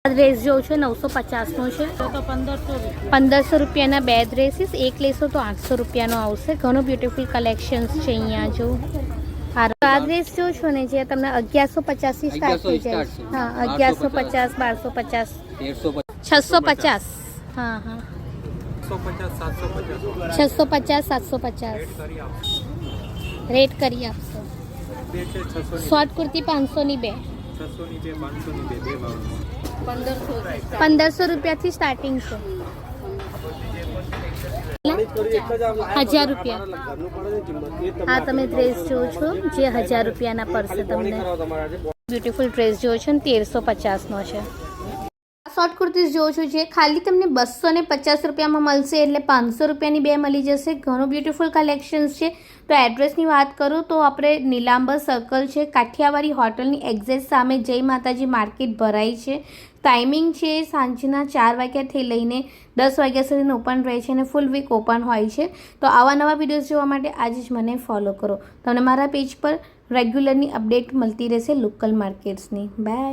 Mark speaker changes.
Speaker 1: Dress જો છે 950નો છે,
Speaker 2: તો 1500
Speaker 1: 1500 રૂપિયાના 2 ડ્રેસીસ, એક લેશો તો 800 રૂપિયાનો આવશે. ઘણું બ્યુટીફુલ કલેક્શન્સ છે અહીંયા જો. આ ડ્રેસ જો છો ને જે તમને 1150 થી સ્ટાર્ટ થઈ જાય. હા 1150, 1250, 650. હા હા 650, 750 રેટ કરી આપશો. શોર્ટ કુર્તી 500 ની 2, 1500 રૂપિયાથી સ્ટાર્ટિંગ છે. 1000 રૂપિયા. હા તમે ડ્રેસ જો છો જે 1000 રૂપિયાના પડશે તમને. બ્યુટીફુલ ડ્રેસ જો છો ને 1350નો છે. શોર્ટ કુર્તીઝ જોઉં છું જે ખાલી તમને 250 રૂપિયામાં મળશે, એટલે 500 રૂપિયાની 2 મળી જશે. ઘણું બ્યુટીફુલ કલેક્શન્સ છે. તો એડ્રેસની વાત કરું તો આપણે નીલાંબર સર્કલ છે, કાઠિયાવાડી હોટલની એક્ઝેક્ટ સામે જય માતાજી માર્કેટ ભરાઈ છે. ટાઈમિંગ છે સાંજના 4 વાગ્યાથી લઈને 10 વાગ્યા સુધીનું ઓપન રહે છે અને ફૂલ વીક ઓપન હોય છે. તો આવા નવા વિડીયોઝ જોવા માટે આજે જ મને ફોલો કરો. તમને મારા પેજ પર રેગ્યુલરની અપડેટ મળતી રહેશે લોકલ માર્કેટ્સની. બાય.